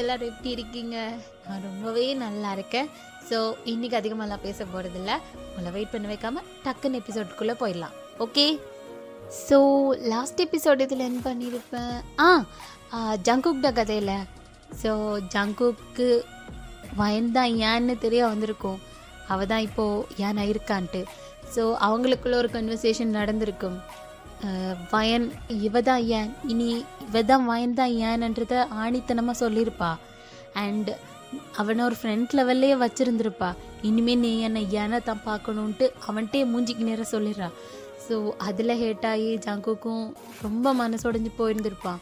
எல்லாரும் எப்படி இருக்கீங்க? நான் ரொம்பவே நல்லா இருக்கேன். ஸோ இன்னைக்கு அதிகமாகலாம் பேச போகிறதில்ல. உங்களை வெயிட் பண்ண வைக்காம டக்குன்னு எபிசோடுக்குள்ளே போயிடலாம். ஓகே. ஸோ லாஸ்ட் எபிசோடு இதில் என்ன பண்ணியிருப்பேன்? ஜங்குக்ட கதையில். ஸோ ஜங்குக்கு வயன்தான் ஏன்னு தெரிய வந்திருக்கும். அவள் தான் இப்போது ஏன் இருக்கான்ட்டு. ஸோ அவங்களுக்குள்ள ஒரு கன்வர்சேஷன் நடந்திருக்கும். வயன் இவ தான் ஏன், இனி இவ தான் வயன் தான் ஏன்ன்றதை ஆணித்தனமாக சொல்லியிருப்பா. அண்ட் அவனை ஒரு ஃப்ரெண்ட் லெவல்லையே வச்சுருந்துருப்பா. இனிமேல் நீ என்னை ஏனை தான் பார்க்கணுன்ட்டு அவன்கிட்டே மூஞ்சிக்கு நேரம் சொல்லிடுறா. ஸோ அதில் ஹேட்டாகி ஜங்குக்கும் ரொம்ப மனசொடைஞ்சு போயிருந்துருப்பான்.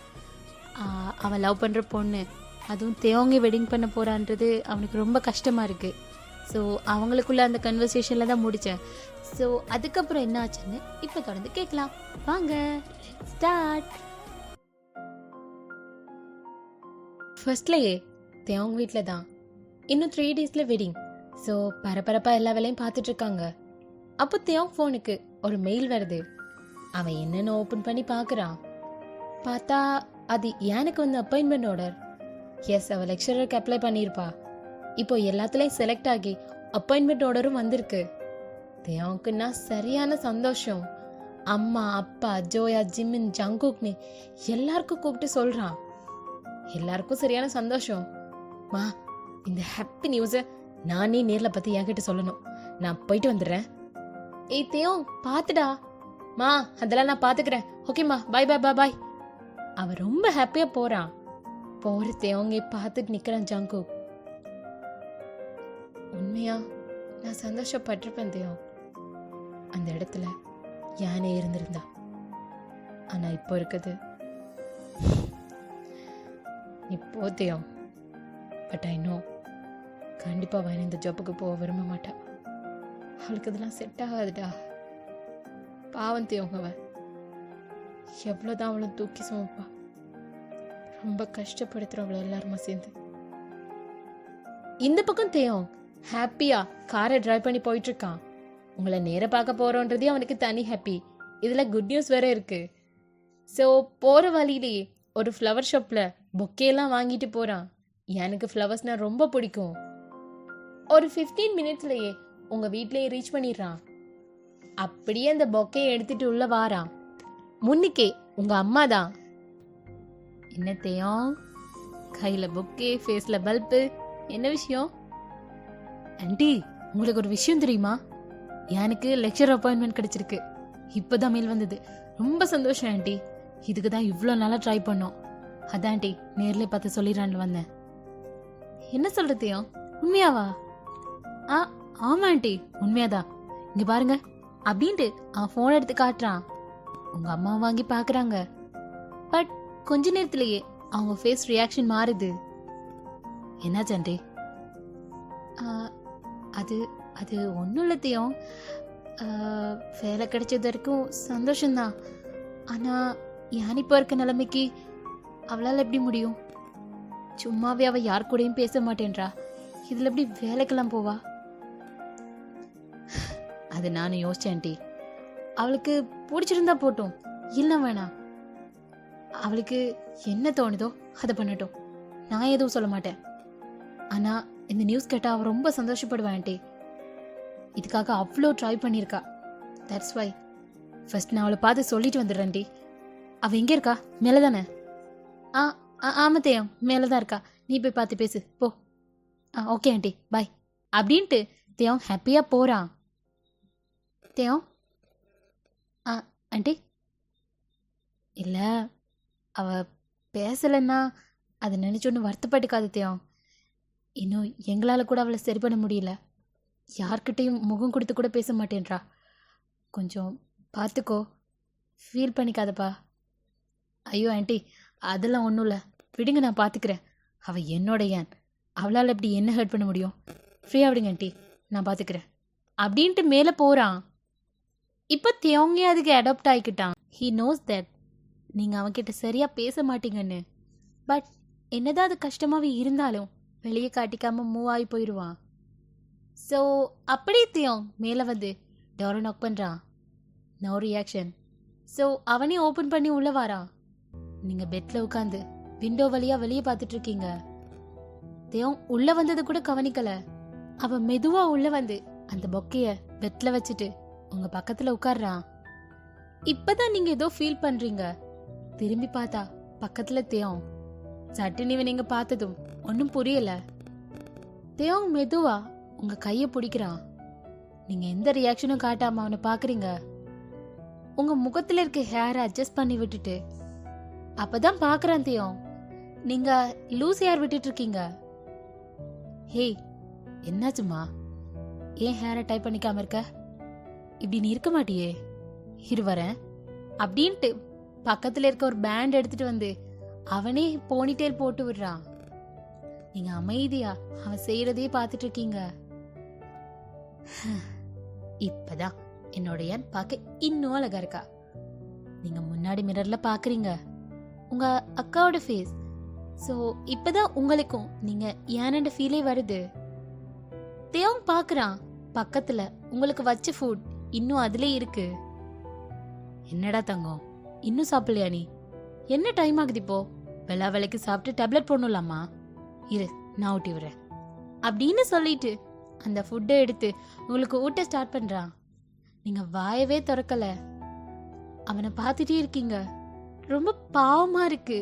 அவன் லவ் பண்ணுற பொண்ணு, அதுவும் தேவங்க வெட்டிங் பண்ண போகிறான்றது அவனுக்கு ரொம்ப கஷ்டமாக இருக்குது. ஸோ அவங்களுக்குள்ள அந்த கன்வர்சேஷனில் தான் முடித்தேன். ஸோ அதுக்கப்புறம் என்ன ஆச்சுன்னு இப்போ தொடர்ந்து கேட்கலாம். வாங்க ஸ்டார்ட். ஃபர்ஸ்ட்லேயே தேவங்க வீட்டில் தான் இன்னும் 3 days வெட்டிங். ஸோ பரபரப்பாக எல்லா வேலையும் பார்த்துட்ருக்காங்க. அப்போ தேவங்க ஃபோனுக்கு ஒரு மெயில் வருது. அவன் என்னென்னு ஓப்பன் பண்ணி பார்க்குறான். பார்த்தா அது எனக்கு வந்து அப்பாயின்மெண்ட் ஆர்டர். எஸ், அவள் லெக்சரருக்கு அப்ளை பண்ணியிருப்பா. இப்போ எல்லாத்துலேயும் செலக்ட் ஆகி அப்பாயின்மெண்ட் ஆர்டரும் வந்திருக்கு. தேவங்குன்னா சரியான சந்தோஷம். அம்மா, அப்பா, ஜோயா, ஜிமின், ஜங்குக்னு எல்லாருக்கும் கூப்பிட்டு சொல்கிறான். எல்லாருக்கும் சரியான சந்தோஷம். மா, இந்த ஹாப்பி நியூஸை நானே நேரில் பார்த்து என்கிட்ட சொல்லணும். நான் போயிட்டு வந்துடுறேன். ஏய் தேவ், பார்த்துடா. மா, அதெல்லாம் நான் பார்த்துக்கிறேன். ஓகேம்மா, பாய் பாய் பாய் பாய். அவன் ரொம்ப ஹாப்பியாக போகிறான். போகிற தேவங்க பார்த்துட்டு நிற்கிறான் ஜங்குக். உண்மையா நான் சந்தோஷப்பட்டிருப்பேன் தேவ். அந்த இடத்துல யானே இருந்திருந்தா. ஆனா இப்போ இருக்குது இப்போ தேவ். பட் ஐ நோ, கண்டிப்பா அவன் இந்த ஜாப்புக்கு போக விரும்ப மாட்டா. அவளுக்கு இதெல்லாம் செட் ஆகாதுடா. பாவம் தேவங்க. எவ்வளவுதான் அவளும் தூக்கி சுமப்பா. ரொம்ப கஷ்டப்படுத்துறோம் அவளை எல்லாருமா சேர்ந்து. இந்த பக்கம் தேவம் ஹாப்பியா காரை டிரைவ் பண்ணி போயிட்டு இருக்கான். உங்களை நேர பார்க்க போறோன்றதே அவனுக்கு தனி ஹாப்பி. இதுல குட் நியூஸ் வேற இருக்கு. ஸோ போற வழியிலேயே ஒரு ஃப்ளவர் ஷாப்ல பொக்கேலாம் வாங்கிட்டு போறான். எனக்கு ஃப்ளவர்ஸ்னா ரொம்ப பிடிக்கும். ஒரு 15 minutesலயே உங்க வீட்லயே ரீச் பண்ணிடுறான். அப்படியே அந்த பொக்கையை எடுத்துட்டு உள்ள வாரான். முன்னிக்கே உங்க அம்மா தான். என்னத்தையும் கையில பொக்கே, ஃபேஸ்ல பல்பு, என்ன விஷயம்? ஆண்டி, உங்களுக்கு ஒரு விஷயம் தெரியுமா? எனக்கு லெக்சர் அப்பாயின்மெண்ட் கிடைச்சிருக்கு. இப்போதான் மெயில் வந்தது. ரொம்ப சந்தோஷம் ஆண்டி. இதுக்கு தான் இவ்வளோ நாளாக ட்ரை பண்ணோம். அதான் ஆண்டி நேரில் பார்த்து சொல்லிடுறான்னு வந்தேன். என்ன சொல்றதையோ? உண்மையாவா? ஆமா ஆண்டி, உண்மையாதான். இங்க பாருங்க அப்படின்ட்டு அவன் ஃபோன் எடுத்து காட்டுறான். உங்க அம்மா வாங்கி பார்க்குறாங்க. பட் கொஞ்ச நேரத்திலேயே அவங்க ஃபேஸ் ரியாக்ஷன் மாறுது. என்னாச்சு ஆண்டி? அது அது ஒன்றும் இல்லத்தையும். வேலை கிடைச்சது வரைக்கும் சந்தோஷம்தான். ஆனால் யான் இப்போ இருக்க நிலைமைக்கு அவளால் எப்படி முடியும்? சும்மாவே அவள் யார் கூடயும் பேச மாட்டேன்றா. இதில் எப்படி வேலைக்கெல்லாம் போவா? அது நானும் யோசிச்சேன் ஆண்டி. அவளுக்கு பிடிச்சிருந்தா போட்டோம், இல்லை வேணாம். அவளுக்கு என்ன தோணுதோ அதை பண்ணட்டும். நான் எதுவும் சொல்ல மாட்டேன். ஆனால் இந்த நியூஸ் கேட்டால் அவள் ரொம்ப சந்தோஷப்படுவான் ஆண்டி. இதுக்காக அவ்வளோ ட்ரை பண்ணியிருக்கா. தட்ஸ் வை ஃபர்ஸ்ட் நான் அவளை பார்த்து சொல்லிட்டு வந்துடுறேன்டி. அவள் எங்கே இருக்கா? மேலே தானே? ஆமாத்தையும் மேலே தான் இருக்கா. நீ போய் பார்த்து பேசு போ. ஓகே ஆண்டி, பாய் அப்படின்ட்டு தேவம் ஹாப்பியாக போகிறான். தேவம் ஆண்டி இல்லை, அவள் பேசலைன்னா அதை நினச்சொன்னு வருத்தப்பட்டுக்காது தேவம். இன்னும் எங்களால் கூட அவளை சரி பண்ண முடியல. யார்கிட்டையும் முகம் கொடுத்து கூட பேச மாட்டேன்றா. கொஞ்சம் பார்த்துக்கோ, ஃபீல் பண்ணிக்காதப்பா. ஐயோ ஆண்டி, அதெல்லாம் ஒன்றும் இல்லை, விடுங்க, நான் பார்த்துக்கிறேன். அவள் என்னோட ஏன், அவளால் எப்படி என்ன ஹர்ட் பண்ண முடியும்? ஃப்ரீயாக விடுங்க ஆண்டி, நான் பார்த்துக்கிறேன் அப்படின்ட்டு மேலே போகிறான். இப்போ தேவங்க அதுக்கு அடாப்ட் ஆகிக்கிட்டான். ஹீ நோஸ் தட் நீங்கள் அவன்கிட்ட சரியாக பேச மாட்டீங்கன்னு. பட் என்னதான் அது கஷ்டமாகவே இருந்தாலும் வெளியே காட்டிக்காமல் மூவ் ஆகி போயிடுவான். ஸோ அப்படியே தேவம் மேலே வந்து டோரை நாக் பண்ணுறான். No reaction. ஸோ அவனே ஓப்பன் பண்ணி உள்ள வாரான். நீங்கள் பெட்டில் உட்காந்து விண்டோ வழியாக வெளியே பார்த்துட்டு இருக்கீங்க. தேவன் உள்ள வந்தது கூட கவனிக்கல. அவ மெதுவா உள்ள வந்து அந்த பொக்கைய பெட்ல வச்சுட்டு உங்க பக்கத்துல உட்கார்றான். இப்பதான் நீங்க ஏதோ ஃபீல் பண்றீங்க. திரும்பி பார்த்தா பக்கத்துல தேவன். சட்டுன்னு நீங்க பார்த்ததும் ஒன்னும் புரியல. தேவன் மெதுவா உங்க கைய பிடிக்கிறான். நீங்க எந்த ரியாக்ஷனும் காட்டாம அவனை பாக்குறீங்க. உங்க முகத்துல இருக்க ஹேரை அட்ஜஸ்ட் பண்ணி விட்டுட்டு அப்பதான் பாக்குறான் தேவன், நீங்க லூஸ் ஹேர் விட்டுட்டு இருக்கீங்க. ஹே, என்னாச்சுமா? ஏன் ஹேரை டைப் பண்ணிக்காம இருக்க? இப்படி நீ இருக்க மாட்டியே. இரு வரேன் அப்படின்ட்டு பக்கத்துல இருக்க ஒரு பேண்ட் எடுத்துட்டு வந்து அவனே போனிடெயில் போட்டு விடுறான். நீங்க அமைதியா அவன் செய்யறதே பாத்துட்டு இருக்கீங்க. இப்பதான் என்னோட பார்க்க இன்னும் அழகா இருக்கா. நீங்க முன்னாடி மிரர்ல பாக்குறீங்க உங்க அக்காவோட ஃபேஸ். சோ இப்பதான் உங்களுக்கும் நீங்க ஏனண்ட ஃபீலே வருது. தேவன் பாக்குறான் பக்கத்துல உங்களுக்கு வச்ச ஃபுட் இன்னும் அதுல இருக்கு. என்னடா தங்கம், இன்னும் சாப்பிடலையா நீ? என்ன டைம் ஆகுது இப்போ? வெள்ளா வேலைக்கு சாப்பிட்டு டேப்லெட் போடணும்லாமா? இரு, நான் ஊட்டி விடுறேன் அப்படின்னு சொல்லிட்டு அந்த ஃபுட்டை எடுத்து உங்களுக்கு ஊட்ட ஸ்டார்ட் பண்றான். நீங்க வாயவே திறக்கல. அவனை பார்த்துட்டே இருக்கீங்க. ரொம்ப பாவமா இருக்கு.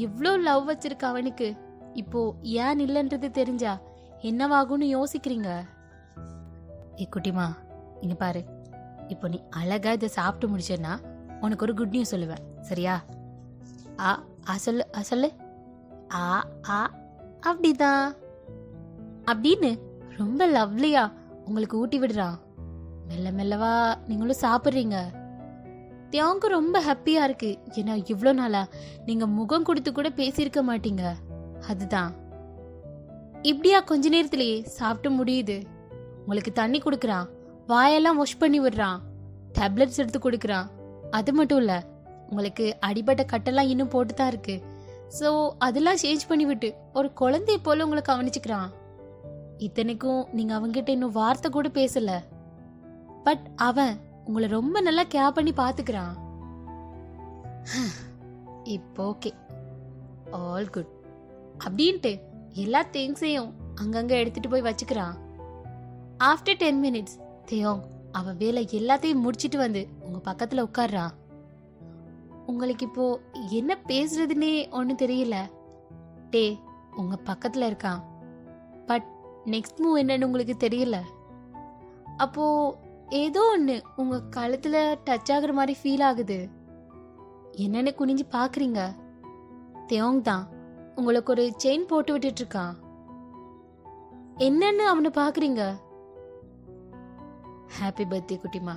இவ்ளோ லவ் வச்சிருக்க அவனுக்கு இப்போ ஏன் இல்லைன்றது தெரிஞ்சா என்னவாகும்னு யோசிக்கிறீங்க. ஏ குட்டிமா, இங்க பாரு. இப்போ நீ அழகா இதை சாப்பிட்டு முடிச்சேன்னா உனக்கு ஒரு குட் நியூஸ் சொல்லுவேன், சரியா? சொல்லு. அப்படிதான் அப்படின்னு ரொம்ப லவ்லியா உங்களுக்கு ஊட்டி விடுறான். மெல்ல மெல்லவா நீங்களும் சாப்பிடுறீங்க. தியாவுக்கு ரொம்ப ஹாப்பியா இருக்கு. ஏன்னா இவ்வளோ நாளா நீங்க முகம் கொடுத்து கூட பேசியிருக்க மாட்டீங்க. அதுதான் இப்படியா கொஞ்ச நேரத்திலேயே சாப்பிட்டு முடியுது. உங்களுக்கு தண்ணி கொடுக்கறான், வாயெல்லாம் வாஷ் பண்ணி விடுறான், டேப்லெட்ஸ் எடுத்து கொடுக்கறான். அது மட்டும் இல்ல, உங்களுக்கு அடிபட்ட கட்டெல்லாம் இன்னும் போட்டு தான் இருக்கு. ஸோ அதெல்லாம் சேஞ்ச் பண்ணி விட்டு ஒரு குழந்தைய போல உங்களை கவனிச்சுக்கிறான். இத்தனைக்கும் நீங்க அவங்கிட்ட இன்னும் வார்த்தை கூட பேசல. பட் அவன் உங்களை ரொம்ப நல்லா கேர் பண்ணி பாத்துக்கிறான். இப்போ ஓகே, ஆல் குட் அப்படின்ட்டு எல்லா திங்ஸையும் அங்கங்க எடுத்துட்டு போய் வச்சுக்கிறான். ஆஃப்டர் 10 minutes தேயோங் அவ வேலை எல்லாத்தையும் முடிச்சிட்டு வந்து உங்க பக்கத்துல உட்கார்றான். உங்களுக்கு இப்போ என்ன பேசுறதுன்னே ஒன்னும் தெரியல. டே உங்க பக்கத்துல இருக்கான். பட் நெக்ஸ்ட் மூவ் என்னன்னு உங்களுக்கு தெரியல. அப்போ ஏதோ ஒன்று உங்க கழுத்துல டச் ஆகுற மாதிரி ஃபீல் ஆகுது. என்னன்னு குனிஞ்சு பாக்குறீங்க. தேயோங் தான் உங்களுக்கு ஒரு செயின் போட்டு விட்டுட்டு இருக்கான். என்னன்னு அவனை பாக்குறீங்க. ஹாப்பி பர்த்டே குட்டிமா.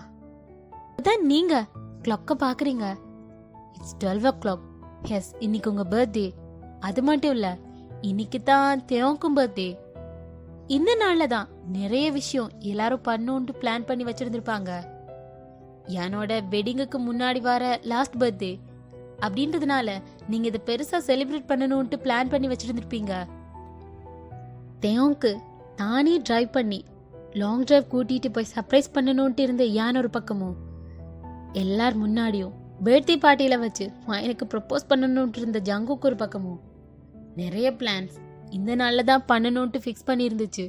அதான் நீங்க கிளாக்க பாக்குறீங்க. It's 12 o'clock. எஸ், இன்னைக்கு உங்க பர்த்டே. அது மட்டும் இல்ல, இன்னைக்கு தான் தேயோங்கும் பர்த்டே. இந்த நாள்ல தான் நிறைய விஷயம் எல்லாரும் பண்ணணும்னு பிளான் பண்ணி வச்சிருந்திருப்பாங்க. என்னோட வெட்டிங்குக்கு முன்னாடி வர லாஸ்ட் பர்த்டே அப்படின்றதுனால நீங்க இதை பெருசா செலிப்ரேட் பண்ணணும்னு பிளான் பண்ணி வச்சிருந்திருப்பீங்க. தேயோங்க்கு நானே டிரைவ் பண்ணி லாங் டிரைவ் கூட்டிட்டு போய் சர்ப்ரைஸ் பண்ணணும்ட்டு இருந்த யான் ஒரு பக்கமும், எல்லார் முன்னாடியும் பர்த்டே பார்ட்டியில வச்சு எனக்கு ப்ரப்போஸ் பண்ணணும்ட்டு இருந்த ஜங்குக்கு ஒரு பக்கமும் நிறைய பிளான்ஸ் இந்த நாள்ல தான் பண்ணணும்ட்டு ஃபிக்ஸ் பண்ணி இருந்துச்சு.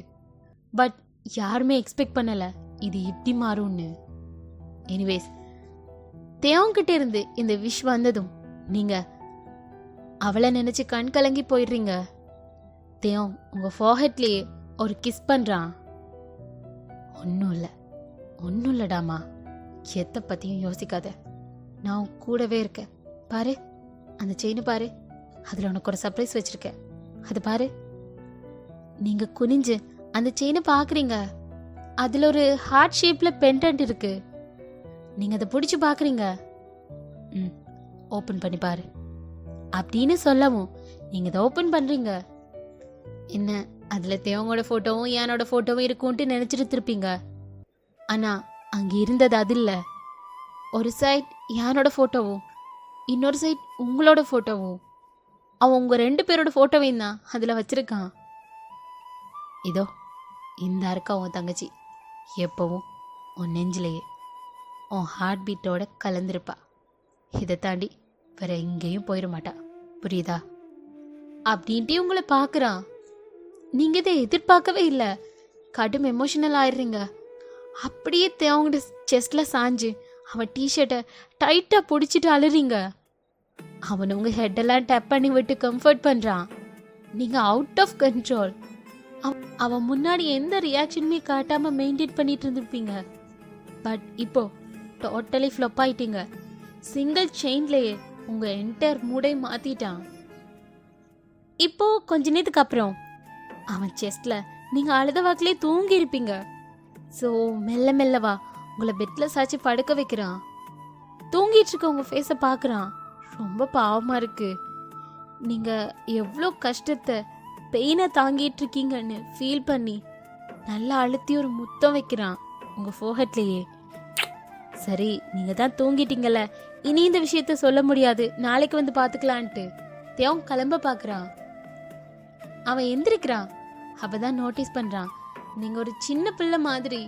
பட் யாருமே எக்ஸ்பெக்ட் பண்ணல இது இப்படி மாறும்னு. எனிவேஸ், தேயோங்கிட்ட இருந்து இந்த விஷ் வந்ததும் நீங்க அவளை நினைச்சு கண் கலங்கி போயிடுறீங்க. தேயோங் உங்க ஃபோர்ஹெட்லயே ஒரு கிஸ் பண்றான். ஒன்னும் இல்லடாமா, எத்த பத்தியும் யோசிக்காத, நான் கூடவே இருக்கேன். பாரு, அந்த செயினு பாரு, அதுல உனக்கு ஒரு சர்ப்ரைஸ் வச்சிருக்கேன். அது பாரு. நீங்க குனிஞ்சு அந்த செயினை பாக்குறீங்க. அதுல ஒரு ஹார்ட் ஷேப்ல பெண்டன்ட் இருக்கு. நீங்க அதை பிடிச்சு பாக்குறீங்க. ஓபன் பண்ணி பாரு அப்படின்னு சொல்லவும் நீங்க அதை ஓபன் பண்றீங்க. என்ன, அதுல தேவங்களோட போட்டோவும் யானோட போட்டோவும் இருக்கும்ட்டு நினைச்சிட்டு திருப்பீங்க. ஆனா அங்க இருந்தது அது இல்ல. ஒரு சைட் யானோட போட்டோவும் இன்னொரு சைட் உங்களோட போட்டோவும். அவன் உங்க 2 பேரோட போட்டோவையும் தான் அதுல வச்சிருக்கான். இதோ இந்த இருக்கா உன் தங்கச்சி. எப்பவும் உன் நெஞ்சிலேயே உன் ஹார்ட் பீட்டோட கலந்துருப்பா. இதை தாண்டி வேற எங்கேயும் போயிட மாட்டா, புரியுதா? அப்படின்ட்டு உங்களை பாக்குறான். நீங்க இதை எதிர்பார்க்கவே இல்லை. கடும் எமோஷனல் ஆயிடுறீங்க. அப்படியே அவங்களோட செஸ்ட்ல சாஞ்சு அவன் டிஷர்ட்டை டைட்டா பிடிச்சிட்டு அழுறீங்க. அவன் உங்க ஹெட்டெல்லாம் டப் பண்ணி விட்டு கம்ஃபர்ட் பண்றான். நீங்க அவுட் ஆஃப் கண்ட்ரோல். அவன் முன்னாடி எந்த ரியாக்ஷனுமே காட்டாம மெயின்டைன் பண்ணிட்டு இருந்திருப்பீங்க. பட் இப்போ டோட்டலி ஃப்ளப் ஆயிட்டீங்க. சிங்கிள் செயின்லயே உங்க என்டையர் மூடை மாத்திட்டான். இப்போ கொஞ்ச நேரத்துக்கு அப்புறம் அவன் செஸ்ட்ல நீங்க அழுத வாக்கிலே தூங்கி இருப்பீங்க. ஸோ மெல்ல மெல்லவா உங்களை பெட்ல சாச்சு படுக்க வைக்கிறான். தூங்கிட்டு இருக்க உங்க ஃபேஸை பார்க்குறான். ரொம்ப பாவமா இருக்கு. நீங்க எவ்வளோ கஷ்டத்தை பெயினை தாங்கிட்டு இருக்கீங்கன்னு ஃபீல் பண்ணி நல்லா அழுத்தி ஒரு முத்தம் வைக்கிறான் உங்க ஃபோஹெட்லேயே. சரி, நீங்க தான் தூங்கிட்டீங்கல்ல, இனி இந்த விஷயத்த சொல்ல முடியாது, நாளைக்கு வந்து பார்த்துக்கலான்ட்டு தேவன் கிளம்ப பார்க்குறான். அவன் எந்திரிக்கிறான். அப்பதான் நோட்டீஸ் பண்றான் நீங்க ஒரு சின்ன பிள்ளை மாதிரி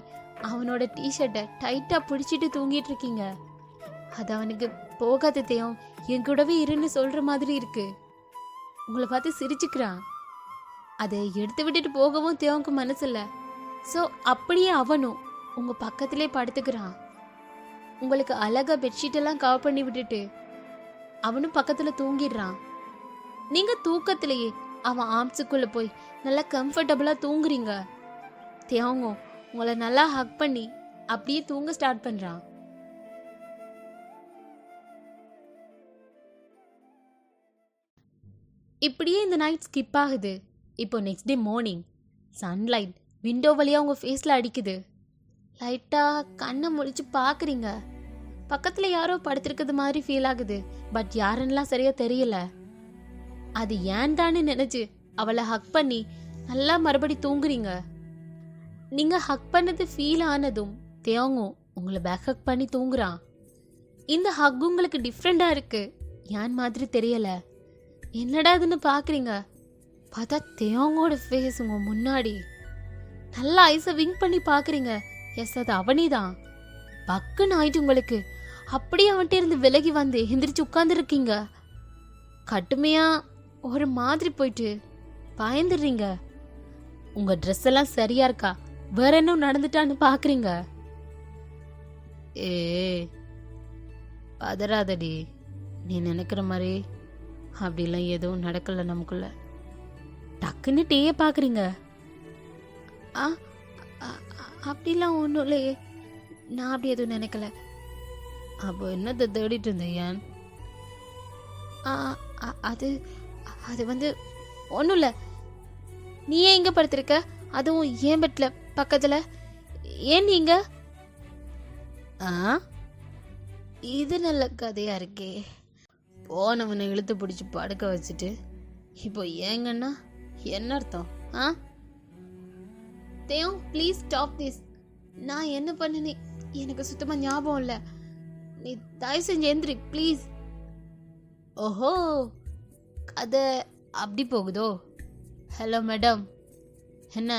அவனோட டிஷர்ட்டை டைட்டா பிடிச்சிட்டு தூங்கிட்டு இருக்கீங்க. அது அவனுக்கு போகாத தேவம், என் கூடவே இருன்னு சொல்ற மாதிரி இருக்கு. உங்களை பார்த்து சிரிச்சுக்கிறான். அதை எடுத்து விட்டுட்டு போகவும் தேவனுக்கு மனசு இல்லை. ஸோ அப்படியே அவனும் உங்க பக்கத்திலே படுத்துக்கிறான். உங்களுக்கு அழகா பெட்ஷீட் எல்லாம் கவர் பண்ணி விட்டுட்டு அவனும் பக்கத்துல தூங்கிடுறான். நீங்க தூக்கத்திலேயே அவன் ஆர்ம்ஸுக்குள்ள போய் நல்லா கம்ஃபர்டபுளா தூங்குறீங்க. தேவங்க உங்களை நல்லா ஹக் பண்ணி அப்படியே தூங்க ஸ்டார்ட் பண்றான். இப்படியே இந்த நைட் ஸ்கிப் ஆகுது. இப்போ next day morning sunlight window வழியா உங்க ஃபேஸ்ல அடிக்குது. லைட்டா கண்ணை முழிச்சு பாக்குறீங்க. பக்கத்துல யாரோ படுத்திருக்கிறது மாதிரி ஃபீல் ஆகுது. பட் யாருன்னெலாம் சரியா தெரியல. அது ஏன் தானே நினைச்சு அவளை ஹக் பண்ணி நல்லா மறுபடி தூங்குறீங்க. நீங்க ஹக் பண்ணது ஃபீல் ஆனதும் தேவங்கும் உங்களை பேக் ஹக் பண்ணி தூங்குறான். இந்த ஹக் உங்களுக்கு டிஃப்ரெண்டா இருக்கு. ஏன் மாதிரி தெரியல. என்னடா இதுன்னு பாக்குறீங்க. பார்த்தா தேவங்கோட ஃபேஸ் உங்க முன்னாடி. நல்லா ஐஸை விங்க் பண்ணி பாக்குறீங்க. எஸ், அது அவனிதான். பக்குன்னு ஆயிட்டு உங்களுக்கு. அப்படியே அவன்கிட்ட இருந்து விலகி வந்து எந்திரிச்சு உட்கார்ந்து இருக்கீங்க. கட்டுமையா ஒரு மாதிரி போயிட்டு பயந்துடுறீங்க. உங்க ட்ரெஸ் எல்லாம் சரியா இருக்கா, வேற என்ன நடந்துட்டான்னு பாக்குறீங்க. ஏ பதறாதடி, நீ நினைக்கிற மாதிரி அப்படிலாம் எதுவும் நடக்கல நமக்குள்ள. டக்குன்னு டேய பாக்குறீங்க. அப்படிலாம் ஒன்றும் இல்லையே, நான் அப்படி எதுவும் நினைக்கல. அப்போ என்னத்தை தேடிட்டு இருந்தேன்? ஏன் அது அது வந்து ஒன்றும் இல்லை. நீ ஏன் இங்கே படுத்திருக்க, அதுவும் ஏன் பெட்ல பக்கத்தில்? ஏன் நீங்க? இது நல்ல கதையா இருக்கே. போனவனை இழுத்து பிடிச்சி படுக்க வச்சுட்டு இப்போ ஏங்கன்னா என்ன அர்த்தம்? Dev, please stop this. நான் என்ன பண்ணனே எனக்கு சுத்தமா ஞாபகம் இல்லை. நீ தயவு செஞ்சு எந்திரி ப்ளீஸ். ஓஹோ, கதை அப்படி போகுதோ? ஹலோ மேடம், என்ன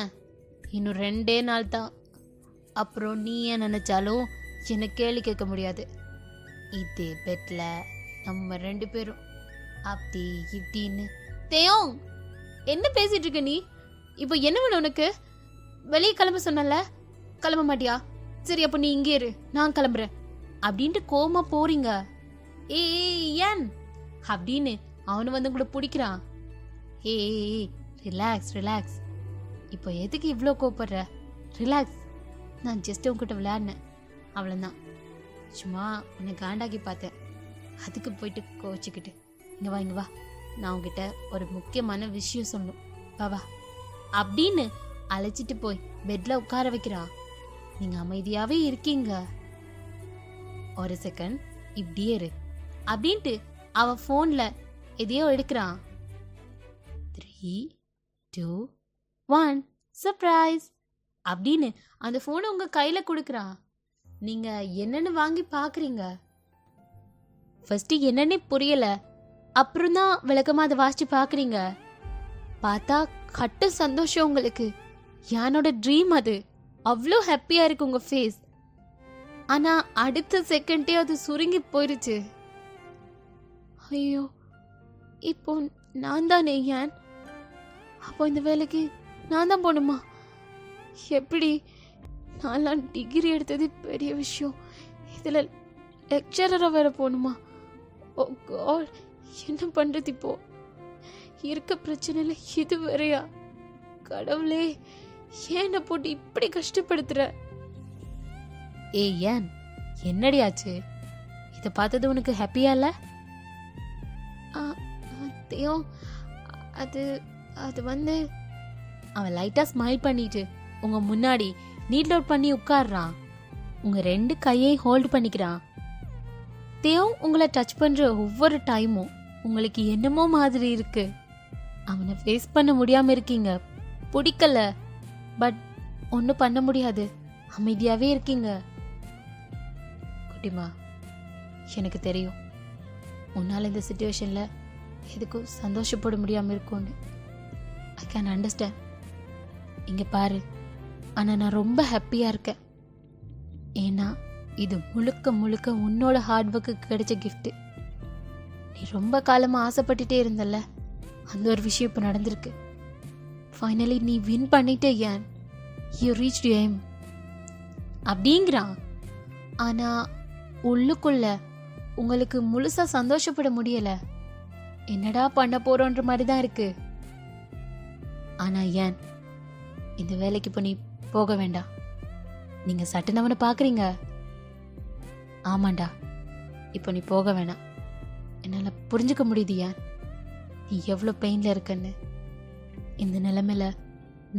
இன்னும் 2 நாள் தான். அப்புறம் நீ ஏன் நினைச்சாலும் என்ன கேள்வி கேட்க முடியாது. இதே பெட்ல நம்ம 2 பேரும் அப்படி இப்படின்னு. தேவ், என்ன பேசிட்டு இருக்க நீ? இப்போ என்ன வேணும் உனக்கு? வெளியே கிளம்ப சொன்னல, கிளம்ப மாட்டியா? சரி, அப்போ நீ இங்கே இரு, நான் கிளம்புறேன் அப்படின்ட்டு கோமா போறீங்க. ஏன் அப்படின்னு அவனு வந்து கூட பிடிக்கிறான். ஏய் ரிலாக்ஸ் ரிலாக்ஸ். இப்போ எதுக்கு இவ்வளோ கோப்படுற? ரிலாக்ஸ். நான் ஜஸ்ட் உங்ககிட்ட விளையாடினேன், அவ்வளோதான். சும்மா உன்னை காண்டாக்கி பார்த்தேன், அதுக்கு போயிட்டு கோச்சிக்கிட்டு. இங்கே வா, இங்கே வா, நான் உங்ககிட்ட ஒரு முக்கியமான விஷயம் சொல்லணும், வா வா அப்படின்னு அழைச்சிட்டு போய் பெட்ல உட்கார வைக்கிறா. நீங்க அமைதியாவே இருக்கீங்க. ஒரு செகண்ட் இப்படியே இரு அப்படின்ட்டு அவன் போன்ல எதையோ எடுக்கிறான். 3, 2, 1 சர்ப்ரைஸ் அப்படின்னு அந்த போனை உங்க கையில கொடுக்கறான். நீங்க என்னன்னு வாங்கி பாக்குறீங்க. ஃபர்ஸ்ட் என்னன்னே புரியல, அப்புறம் தான் விளக்கமா அதை வாசிச்சு பாக்குறீங்க. பார்த்தா கட்ட சந்தோஷம் உங்களுக்கு. யானோட ட்ரீம் அது. அவ்வளோ ஹாப்பியா இருக்கு உங்க ஃபேஸ். ஆனா அடுத்த செகண்டே அது சுருங்கி போயிருச்சு. ஐயோ, இப்போ நான் தானே யான்? அப்போ இந்த வேலைக்கு நான் தான் போகணுமா? எப்படி? நான்லாம் டிகிரி எடுத்தது பெரிய விஷயம், இதில் லெக்சரராக வேற போகணுமா? ஓ காட், என்ன பண்ணுறது இப்போ? இருக்க பிரச்சனையில் இது வேறையா? கடவுளே, ஏன் என்னை போட்டு இப்படி கஷ்டப்படுத்துற? ஏன் என்னடி ஆச்சு? இதை பார்த்தது உனக்கு ஹாப்பியா இல்லை? அத்தையும் அது அது வந்து அவன் லைட்டாக ஸ்மைல் பண்ணிட்டு உங்கள் முன்னாடி நீட் அவுட் பண்ணி உட்கார்றான். உங்கள் 2 கையையும் ஹோல்டு பண்ணிக்கிறான். தேவ் உங்களை டச் பண்ணுற ஒவ்வொரு டைமும் உங்களுக்கு என்னமோ மாதிரி இருக்கு. அவனை ஃபேஸ் பண்ண முடியாமல் இருக்கீங்க, பிடிக்கல, பட் ஒன்றும் பண்ண முடியாது, அமைதியாகவே இருக்கீங்க. குட்டிமா, எனக்கு தெரியும் உன்னால் இந்த சுச்சுவேஷனில் எதுக்கும் சந்தோஷப்பட முடியாமல் இருக்கும்னு. I can understand. இங்கே பாரு, ஆனால் நான் ரொம்ப ஹாப்பியாக இருக்கேன். ஏன்னா இது முழுக்க முழுக்க உன்னோட ஹார்ட் ஒர்க்கு கிடைச்ச கிஃப்ட்டு. நீ ரொம்ப காலமாக ஆசைப்பட்டுட்டே இருந்தல்ல, அந்த ஒரு விஷயம் இப்போ நடந்திருக்கு. ஃபைனலி நீ வின் பண்ணிட்டே. ஏன் யூ ரீச் டு எய்ம் அப்படிங்கிறான். ஆனால் உள்ளுக்குள்ள உங்களுக்கு முழுசாக சந்தோஷப்பட முடியலை. என்னடா பண்ண போகிறோன்ற மாதிரி தான் இருக்கு. ஆனால் ஏன் இந்த வேலைக்கு இப்போ நீ போக வேண்டாம். நீங்கள் சட்டுன்னு அவனை பார்க்குறீங்க. ஆமாண்டா, இப்போ நீ போக வேணாம். என்னால் புரிஞ்சுக்க முடியுது ஏன் நீ எவ்வளோ பெயினில் இருக்கன்னு. இந்த நிலைமையில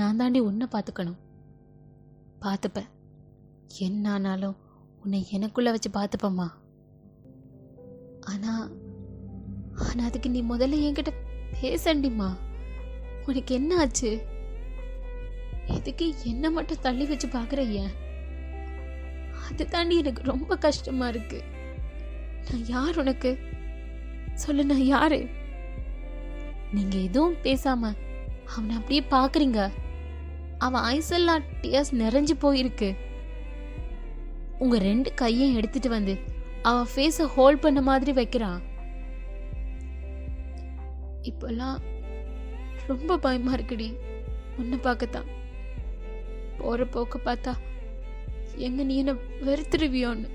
நான் தாண்டி உன்னை பார்த்துக்கணும். பார்த்துப்பேன், என்ன ஆனாலும் உன்னை எனக்குள்ளே வச்சு பார்த்துப்பம்மா. ஆனால் ஆனால் அதுக்கு நீ முதல்ல என்கிட்ட பேசண்டிம்மா. உனக்கு என்ன ஆச்சு? இதுக்கு என்ன மட்டும் தள்ளி வச்சு பார்க்குற? ஏன் அது தாண்டி எனக்கு ரொம்ப கஷ்டமா இருக்கு. நான் யார் உனக்கு சொல்லு, நான் யாரு? நீங்க எதுவும் பேசாம அவனை அப்படியே பாக்குறீங்க. அவன் ஐஸெல்லாம் டியர்ஸ் நிறைஞ்சு போயிருக்கு. உங்க 2 கையையும் எடுத்துட்டு வந்து அவன் ஃபேஸை ஹோல்ட் பண்ண மாதிரி வைக்கிறான். இப்பெல்லாம் ரொம்ப பயமா இருக்குடி உன்னை பார்க்கத்தான். போற போக்க பார்த்தா எங்க நீ என்ன வெறுத்துருவியோன்னு.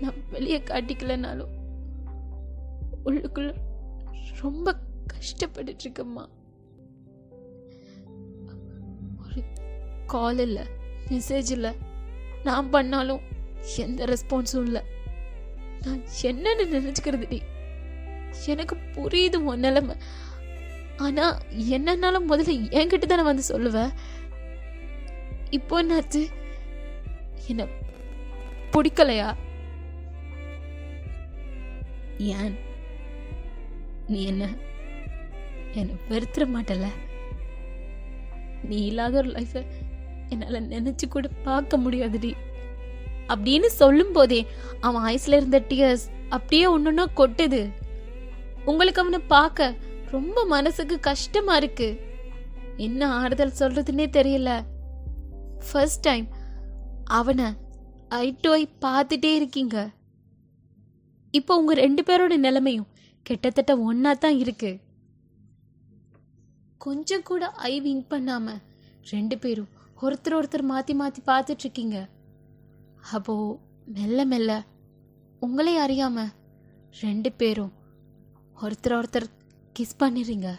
நான் வெளியே காட்டிக்கலனாலும் உள்ளுக்குள்ள ரொம்ப கஷ்டப்பட்டுட்டு இருக்கம்மா. ஒரு கால் இல்லை, மெசேஜ் இல்லை, நான் பண்ணாலும் எந்த ரெஸ்பான்ஸும் இல்லை. நான் என்னன்னு நினைச்சுக்கிறது? எனக்கு புரியுது உன் நிலைமை. ஆனா என்னன்னாலும் முதல்ல என்கிட்ட தானே வந்து சொல்லுவேன். இப்போ என்னாச்சு? என்ன பிடிக்கலையா? ஏன் நீ என்ன வெறுத்துற மாட்டல? நீ இல்லாத ஒரு லைஃப என்னால நினைச்சு கூட பார்க்க முடியாதுடி அப்படின்னு சொல்லும் போதே அவன் ஐஸ்ல இருந்த டியர்ஸ் அப்படியே ஒன்னொன்னா கொட்டுது. உங்களுக்கு அவனை பார்க்க ரொம்ப மனசுக்கு கஷ்டமா இருக்கு. என்ன ஆறுதல் சொல்றதுன்னே தெரியல. ஃபர்ஸ்ட் டைம் அவனை ஐ டு ஐ பார்த்துட்டே இருக்கீங்க. இப்போ உங்க 2 பேரோட நிலைமையும் கிட்டத்தட்ட ஒன்னா தான் இருக்கு. கொஞ்சம் கூட ஐ விங்க் பண்ணாம 2 பேரும் ஒருத்தர் மாத்தி மாத்தி பார்த்துட்டு இருக்கீங்க. அப்போ மெல்ல மெல்ல உங்களே அறியாம 2 பேரும் ஒருத்தர் கிஸ் பண்ணிடுறீங்க.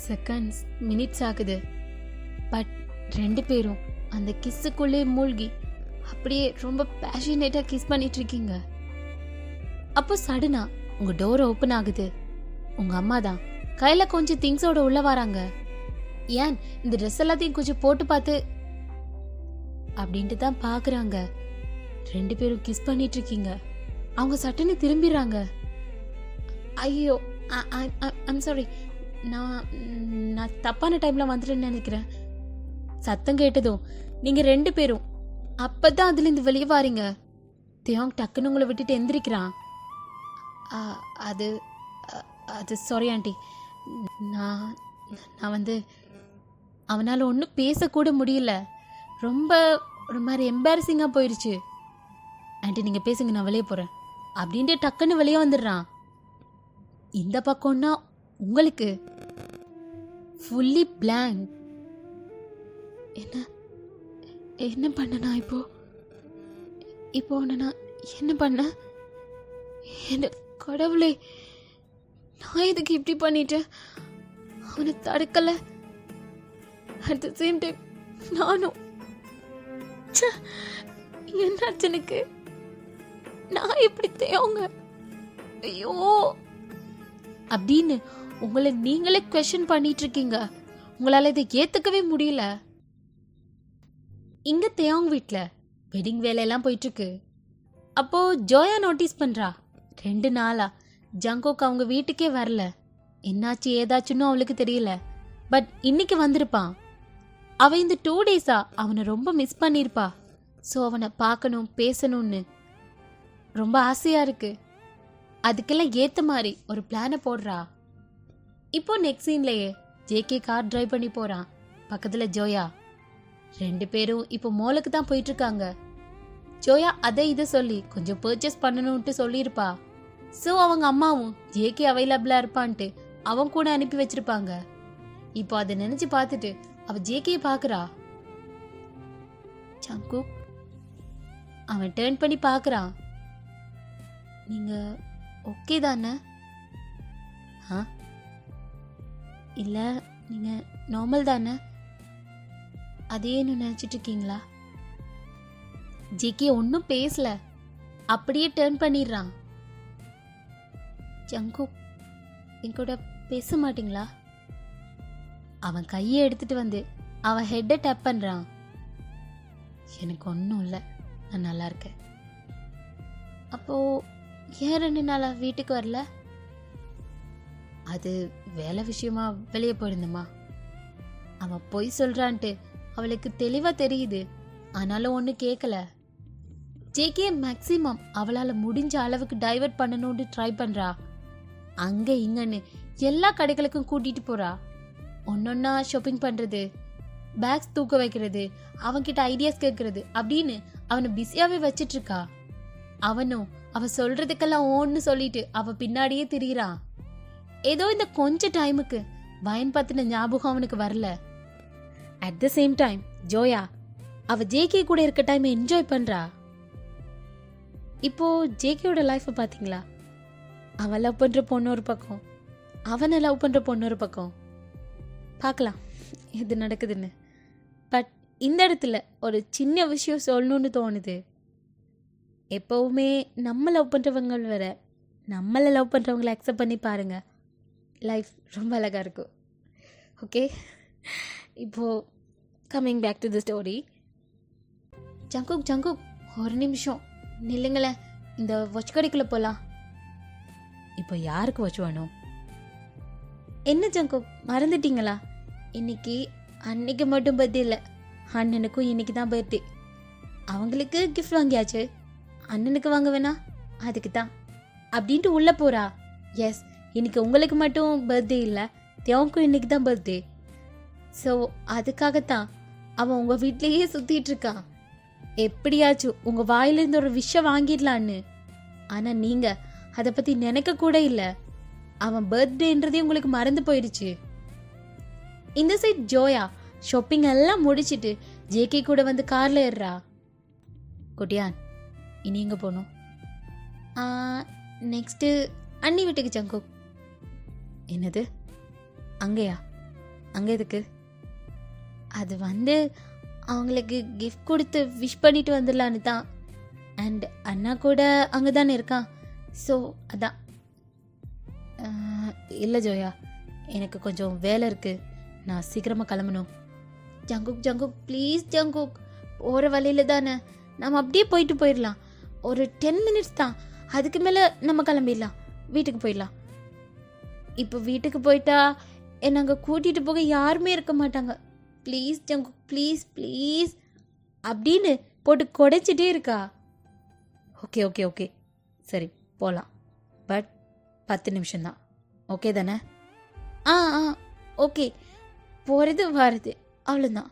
செகண்ட்ஸ், மினிட்ஸ் ஆகுது. பட் 2 பேரும் அந்த கிஸ்ஸுக்குள்ளே மூழ்கி அப்படியே ரொம்ப பேஷனேட்டாக கிஸ் பண்ணிட்டு இருக்கீங்க. அப்போ சடனா உங்க டோர் ஓப்பன் ஆகுது. உங்க அம்மா தான் கையில கொஞ்சம் திங்ஸோட உள்ள வராங்க. ஏன் இந்த ட்ரெஸ் எல்லாத்தையும் கொஞ்சம் போட்டு பார்த்து அப்படின்ட்டு தான் பாக்குறாங்க. 2 பேரும் கிஸ் பண்ணிட்டு இருக்கீங்க. அவங்க சட்டுன்னு திரும்பிடுறாங்க. ஐயோ, ஐம் சாரி, நான் தப்பான டைம்ல வந்துட்டேன்னு நினைக்கிறேன். சத்தம் கேட்டதும் நீங்க 2 பேரும் அப்பதான் அதுல இருந்து வெளியே வாரீங்க. தியாங் டக்குன்னு உங்களை விட்டுட்டு எந்திரிக்கிறான். அது சாரி ஆண்டி, நான் வந்து அவனால் ஒன்றும் பேசக்கூட முடியல. ரொம்ப ஒரு மாதிரி எம்பாரசிங்காக போயிடுச்சு. ஆண்டி நீங்கள் பேசுங்க, நான் வெளியே போகிறேன் அப்படின்ட்டு டக்குன்னு வெளியே வந்துடுறான். இந்த பக்கம்னா உங்களுக்கு ஃபுல்லி பிளாங்க். என்ன என்ன பண்ணனா இப்போ உன்னை நான் என்ன பண்ண? என்ன கடவுளே, நான் இதுக்கு இப்படி பண்ணிட்டேன்? அவனை தடுக்கலை, அட் த சேம் டைம் நானும். என்னாச்சு எனக்கு? நான் இப்படி தேவங்க, ஐயோ அப்படின்னு உங்களை நீங்களே கொஸ்டின் பண்ணிட்டு இருக்கீங்க. உங்களால இதை ஏத்துக்கவே முடியல. இங்க தேவங்க வீட்டுல வெட்டிங் வேலையெல்லாம் போயிட்டு இருக்கு. அப்போ ஜோயா நோட்டீஸ் பண்றா, 2 நாளா ஜங்கோக் அவங்க வீட்டுக்கே வரல. என்னாச்சு ஏதாச்சுன்னு அவளுக்கு தெரியல. பட் இன்னைக்கு வந்திருப்பான். அவ இந்த 2 டேஸா அவனை ரொம்ப மிஸ் பண்ணிருப்பா. ஸோ அவனை பார்க்கணும், பேசணும்னு ரொம்ப ஆசையா இருக்கு. அதுக்கெல்லாம் ஏத்த மாதிரி ஒரு பிளானை போடுறா. இப்போ நெக்ஸ்ட் சீன்லயே ஜேகே கார் டிரைவ் பண்ணி போறான். பக்கத்துல ஜோயா. 2 பேரும் இப்போ மாலுக்கு தான் போயிட்டு இருக்காங்க. ஜோயா அதை இதை சொல்லி கொஞ்சம் பர்ச்சேஸ் பண்ணணும்ட்டு சொல்லியிருப்பா. ஸோ அவங்க அம்மாவும் ஜேகே அவைலபிளா இருப்பான்ட்டு அவன் கூட அனுப்பி வச்சிருப்பாங்க. இப்போ அதை நினைச்சு பார்த்துட்டு அவ ஜேகே பாக்குறா. சங்கு, அவன் டேர்ன் பண்ணி பாக்குறான். நீங்க ஓகே தானே? இல்ல நீங்க நார்மல் தானே? அதேன்னு நினைச்சிட்டு இருக்கீங்களா? ஜேகே ஒன்னும் பேசல, அப்படியே டேர்ன் பண்ணிடுறான். ஜங்கு, என் கூட பேச மாட்டீங்களா? அவன் கையை எடுத்துட்டு வந்து அவன் ஹெட்டை டேப் பண்றான். எனக்கு ஒன்றும் இல்லை, நான் நல்லா இருக்கேன். அப்போ ஏன் 2 நாளா வீட்டுக்கு வரல? அது வேலை விஷயமா வெளியே போயிருந்தம்மா. அவன் பொய் சொல்றான்ட்டு அவளுக்கு தெளிவா தெரியுது. ஆனாலும் ஒண்ணு கேட்கல. ஜேகே மேக்சிமம் அவளால முடிஞ்ச அளவுக்கு டைவர்ட் பண்ணணும்னு ட்ரை பண்றா. அங்க இங்கன்னு எல்லா கடைகளுக்கும் கூட்டிட்டு போறா. ஒன்னொன்னா ஷாப்பிங் பண்றது, பேக்ஸ் தூக்க வைக்கிறது, அவன்கிட்ட ஐடியாஸ் கேட்கறது அப்படின்னு அவனை பிஸியாவே வச்சிட்டு இருக்கா. அவனும் அவ சொல்றதுக்கெல்லாம் ஓன்னு சொல்லிட்டு அவ பின்னாடியே திரியிறான். ஏதோ இந்த கொஞ்ச டைமுக்கு வயன் பத்தின ஞாபகம் அவனுக்கு வரல. At the same time Joya அவ ஜேகே கூட இருக்க டைம் என்ஜாய் பண்றா. இப்போ ஜேகேயோட லைஃப் பாத்தீங்களா? அவன் லவ் பண்ற பொண்ணு ஒரு பக்கம், அவனை லவ் பண்ற பொண்ணு ஒரு பக்கம். பார்க்கலாம் எது நடக்குதுன்னு. பட் இந்த இடத்துல ஒரு சின்ன விஷயம் சொல்லணும்னு தோணுது. எப்பவுமே நம்ம லவ் பண்றவங்க வேற, நம்மளை லவ் பண்றவங்களை அக்செப்ட் பண்ணி பாருங்க, லைஃப் ரொம்ப அழகா இருக்கும். ஓகே, இப்போ coming back to the story. Jungkook ஒரு நிமிஷம் நில்லுங்களேன், இந்த வாட்ச் கடைக்குள்ள போலாம். இப்போ யாருக்கு வாட்ச் வேணும்? என்ன ஜங்குக் மறந்துட்டீங்களா? இன்னைக்கு அன்னைக்கு மட்டும் பர்த்டே இல்லை, அண்ணனுக்கும் இன்னைக்கு தான் பர்த்டே. அவங்களுக்கு கிஃப்ட் வாங்கியாச்சு, அண்ணனுக்கு வாங்க வேணா, அதுக்கு தான் அப்படின்ட்டு உள்ள போறா. எஸ், இன்னைக்கு உங்களுக்கு மட்டும் பர்த்டே இல்லை, தேவனுக்கும் இன்னைக்கு தான் பர்த்டே. ஸோ அதுக்காகத்தான் அவன் உங்க வீட்லேயே சுத்திட்டு இருக்கான். எப்படியாச்சும் உங்க வாயிலிருந்து ஒரு விஷயம் வாங்கிடலான்னு. ஆனா நீங்க அதை பத்தி நினைக்க கூட இல்லை. அவன் பர்த்டேன்றதே உங்களுக்கு மறந்து போயிடுச்சு. இந்த சைட் ஜோயா ஷாப்பிங் எல்லாம் முடிச்சிட்டு ஜேகே கூட வந்து கார்ல ஏறுறா. குட்டியான், இனி எங்க போகணும்? நெக்ஸ்ட் அண்ணி வீட்டுக்கு ஜங்குக். என்னது அங்கேயா? அங்க எதுக்கு? அது வந்து அவங்களுக்கு கிஃப்ட் கொடுத்து விஷ் பண்ணிட்டு வந்துடலான்னு தான். அண்ட் அண்ணா கூட அங்கே தானே இருக்கான், ஸோ அதான். இல்லை ஜோயா, எனக்கு கொஞ்சம் வேலை இருக்கு, நான் சீக்கிரமாக கிளம்பணும். ஜங்குக் ப்ளீஸ் ஜங்குக், போகிற வழியில தானே, நம்ம அப்படியே போயிடலாம். ஒரு 10 மினிட்ஸ் தான், அதுக்கு மேலே நம்ம கிளம்பிடலாம், வீட்டுக்கு போயிடலாம். இப்போ வீட்டுக்கு போயிட்டா என்னை அங்கே கூட்டிகிட்டு போக யாருமே இருக்க மாட்டாங்க. ப்ளீஸ் ஜங்குக், ப்ளீஸ் ப்ளீஸ் அப்படின்னு போட்டு குடைச்சிட்டே இருக்கா. ஓகே சரி போகலாம், பட் 10 நிமிஷம்தான், ஓகே தானே? ஓகே, போகிறது வர்றது அவ்வளோதான்.